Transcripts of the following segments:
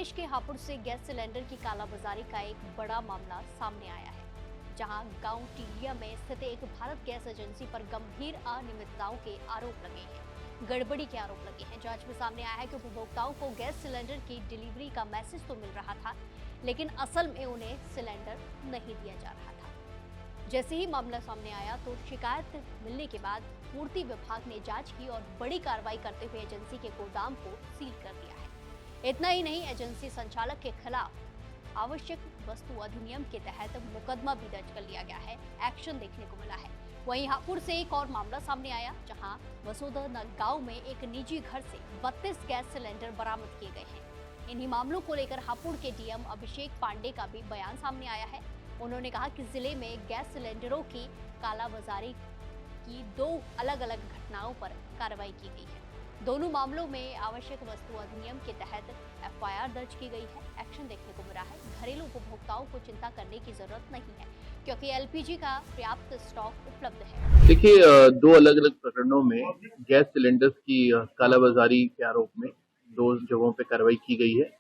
प्रदेश के हापुड़ से gas cylinder की कालाबाजारी का एक बड़ा मामला सामने आया है, जहां गांव टीलिया में स्थित एक भारत गैस एजेंसी पर गंभीर अनियमितताओं के आरोप लगे हैं, गड़बड़ी के आरोप लगे हैं। जांच में सामने आया है कि उपभोक्ताओं को गैस सिलेंडर की डिलीवरी का मैसेज तो मिल रहा था, लेकिन असल में उन्हें सिलेंडर नहीं दिया जा रहा था। जैसे ही मामला सामने आया तो शिकायत मिलने के बाद पूर्ति विभाग ने जांच की और बड़ी कार्रवाई करते हुए एजेंसी के गोदाम को सील कर दिया है। इतना ही नहीं, एजेंसी संचालक के खिलाफ आवश्यक वस्तु अधिनियम के तहत मुकदमा भी दर्ज कर लिया गया है। एक्शन देखने को मिला है। वहीं हापुड़ से एक और मामला सामने आया, जहां वसुधा गांव में एक निजी घर से 32 गैस सिलेंडर बरामद किए गए हैं। इन्हीं मामलों को लेकर हापुड़ के डीएम अभिषेक पांडे का भी बयान सामने आया है। उन्होंने कहा कि जिले में गैस सिलेंडरों की कालाबाजारी की 2 अलग-अलग घटनाओं पर कार्रवाई की गई है। दोनों मामलों में आवश्यक वस्तु अधिनियम के तहत एफआईआर दर्ज की गई है। एक्शन देखने को मिला है। घरेलू उपभोक्ताओं को चिंता करने की जरूरत नहीं है, क्योंकि एलपीजी का पर्याप्त स्टॉक उपलब्ध है। देखिए, 2 अलग-अलग प्रकरणों में गैस सिलेंडर्स की कालाबाजारी के आरोप में 2 जगहों पे कार्रवाई की गई है।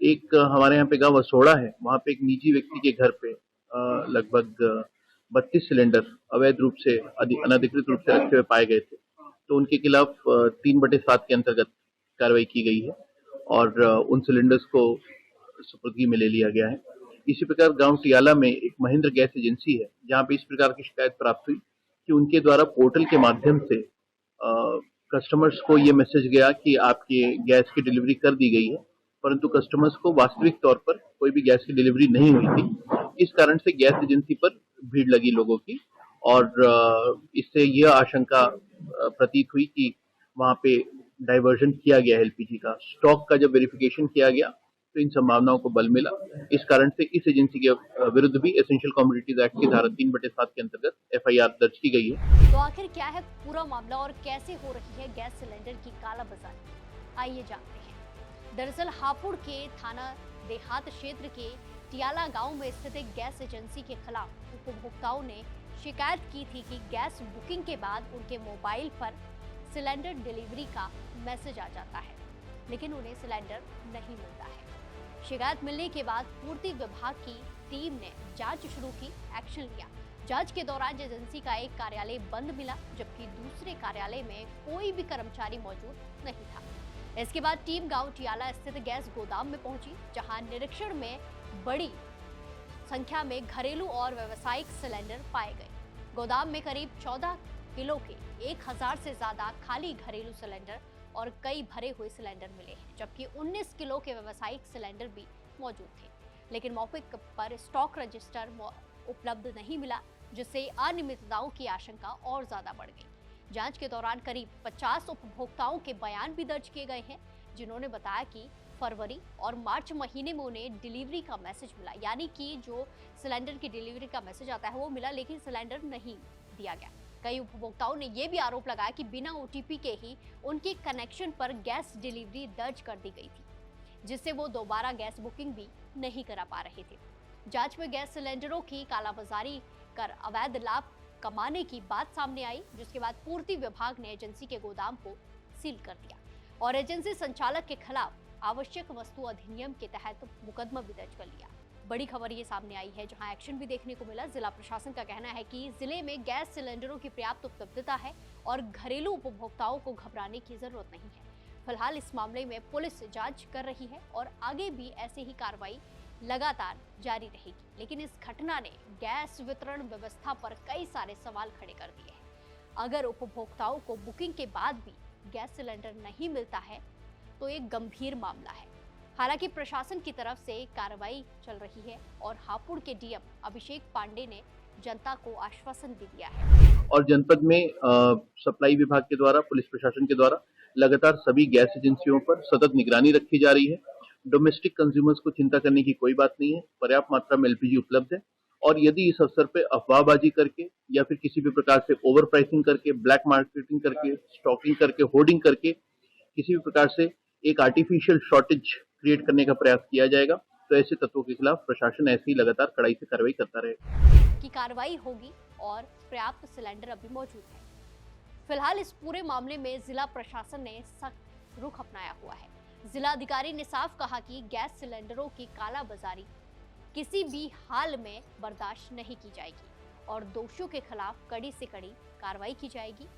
एक हमारे यहाँ पे गांव वसोड़ा है, वहाँ पे एक निजी व्यक्ति के घर पे लगभग 32 सिलेंडर अवैध रूप से अनधिकृत रूप से रखे हुए पाए गए थे। तो उनके खिलाफ 3/7 के अंतर्गत कार्रवाई की गई है और उन सिलेंडर्स को सुपुर्दगी में ले लिया गया है। इसी प्रकार गांव टियाला में एक महेंद्र गैस एजेंसी है, जहां पे इस प्रकार की शिकायत प्राप्त हुई कि उनके द्वारा पोर्टल के माध्यम से कस्टमर्स को ये मैसेज गया कि आपके गैस की डिलीवरी कर दी गई है, परंतु कस्टमर्स को वास्तविक तौर पर कोई भी गैस की डिलीवरी नहीं हुई थी। इस कारण से गैस एजेंसी पर भीड़ लगी लोगों की और इससे यह आशंका प्रतीत हुई कि वहां पे डाइवर्जन किया गया एलपीजी का। स्टॉक का जब वेरिफिकेशन किया गया तो इन संभावनाओं को बल मिला। इस कारण से इस एजेंसी के विरुद्ध भी एसेंशियल कमोडिटीज एक्ट की धारा 3/7 के अंतर्गत एफआईआर दर्ज की गई है। तो आखिर क्या है पूरा मामला और कैसे हो रही है गैस सिलेंडर की कालाबाजारी, आइए जानते हैं। दरअसल हापुड़ के थाना देहात क्षेत्र के टियाला गांव में स्थित एक गैस एजेंसी के खिलाफ उपभोक्ताओं ने शिकायत की थी कि गैस बुकिंग के बाद उनके मोबाइल पर सिलेंडर डिलीवरी का मैसेज आ जाता है, लेकिन उन्हें सिलेंडर नहीं मिलता है। शिकायत मिलने के बाद पूर्ति विभाग की टीम ने जांच शुरू की, एक्शन लिया। जांच के दौरान एजेंसी का एक कार्यालय बंद मिला, जबकि दूसरे कार्यालय में कोई भी कर्मचारी मौजूद नहीं था। इसके बाद टीम गांव टियाला स्थित गैस गोदाम में पहुंची, जहां निरीक्षण में बड़ी संख्या में घरेलू और व्यावसायिक सिलेंडर पाए गए। गोदाम में करीब 14 किलो के 1000 से ज्यादा खाली घरेलू सिलेंडर और कई भरे हुए सिलेंडर मिले हैं, जबकि 19 किलो के व्यावसायिक सिलेंडर भी मौजूद थे। लेकिन मौके पर स्टॉक रजिस्टर उपलब्ध नहीं मिला, जिससे अनियमितताओं की आशंका और ज्यादा बढ़ गई। जांच के दौरान करीब 50 उपभोक्ताओं के बयान भी दर्ज किए गए हैं, जिन्होंने बताया कि फरवरी और मार्च महीने में उन्हें डिलीवरी का मैसेज मिला, यानी कि जो सिलेंडर की डिलीवरी का मैसेज आता है वो मिला, लेकिन सिलेंडर नहीं दिया गया। कई उपभोक्ताओं ने यह भी आरोप लगाया कि बिना ओटीपी के ही उनके कनेक्शन पर गैस डिलीवरी दर्ज कर दी गई थी, जिससे वो दोबारा गैस बुकिंग भी नहीं करा पा रहे थे। जांच में गैस सिलेंडरों की कालाबाजारी कर अवैध लाभ कमाने की बात सामने आई, जिसके बाद पूर्ति विभाग ने एजेंसी के गोदाम को सील कर दिया और एजेंसी संचालक के खिलाफ आवश्यक वस्तु अधिनियम के तहत मुकदमा भी दर्ज कर लिया। बड़ी खबर ये सामने आई है, जहां एक्शन भी देखने को मिला। जिला प्रशासन का कहना है कि जिले में गैस सिलेंडरों की पर्याप्त उपलब्धता है और घरेलू उपभोक्ताओं को घबराने की जरूरत नहीं है। फिलहाल इस मामले में पुलिस जांच कर रही है और आगे भी ऐसे ही कार्रवाई लगातार जारी रहेगी। लेकिन इस घटना ने गैस वितरण व्यवस्था पर कई सारे सवाल खड़े कर दिए हैं। अगर उपभोक्ताओं को बुकिंग के बाद भी गैस सिलेंडर नहीं मिलता है तो एक गंभीर मामला है। हालांकि प्रशासन की तरफ से कार्रवाई चल रही है और हापुड़ के डीएम अभिषेक पांडे ने जनता को आश्वासन भी दिया है। और जनपद में सप्लाई विभाग के द्वारा, पुलिस प्रशासन के द्वारा लगातार सभी गैस एजेंसियों पर सतत निगरानी रखी जा रही है। डोमेस्टिक कंज्यूमर्स को चिंता करने की कोई बात नहीं है। पर्याप्त मात्रा में एलपीजी उपलब्ध है और यदि इस अवसर पे अफवाहबाजी करके या फिर किसी भी प्रकार से ओवर प्राइसिंग करके, ब्लैक मार्केटिंग करके, स्टॉकिंग करके, होर्डिंग करके किसी भी प्रकार से एक आर्टिफिशियल शॉर्टेज क्रिएट करने का प्रयास किया जाएगा, तो ऐसे तत्वों के खिलाफ प्रशासन ऐसे ही लगातार कड़ाई से कार्रवाई करता रहेगा। की कार्रवाई होगी और पर्याप्त सिलेंडर अभी मौजूद है। फिलहाल इस पूरे मामले में जिला प्रशासन ने सख्त रुख अपनाया हुआ है। जिलाधिकारी ने साफ कहा कि गैस सिलेंडरों की कालाबाजारी किसी भी हाल में बर्दाश्त नहीं की जाएगी और दोषियों के खिलाफ कड़ी से कड़ी कार्रवाई की जाएगी।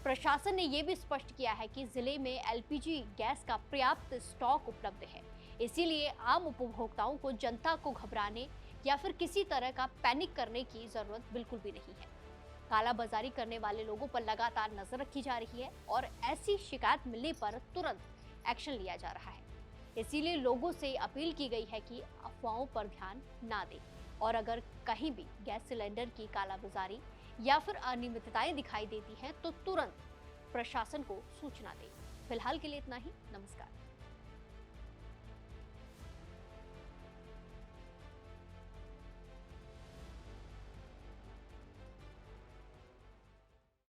प्रशासन ने यह भी स्पष्ट किया है कि जिले में एलपीजी गैस का पर्याप्त स्टॉक उपलब्ध है, इसीलिए आम उपभोक्ताओं को जनता को घबराने या फिर किसी तरह का पैनिक करने की जरूरत बिल्कुल भी नहीं है। कालाबाजारी करने वाले लोगों पर लगातार नजर रखी जा रही है और ऐसी शिकायत मिलने पर तुरंत एक्शन लिया जा रहा है। इसीलिए लोगों से अपील की गई है कि अफवाहों पर ध्यान ना दें और अगर कहीं भी गैस सिलेंडर की कालाबाजारी या फिर अनियमितताएं दिखाई देती हैं तो तुरंत प्रशासन को सूचना दें। फिलहाल के लिए इतना ही। नमस्कार।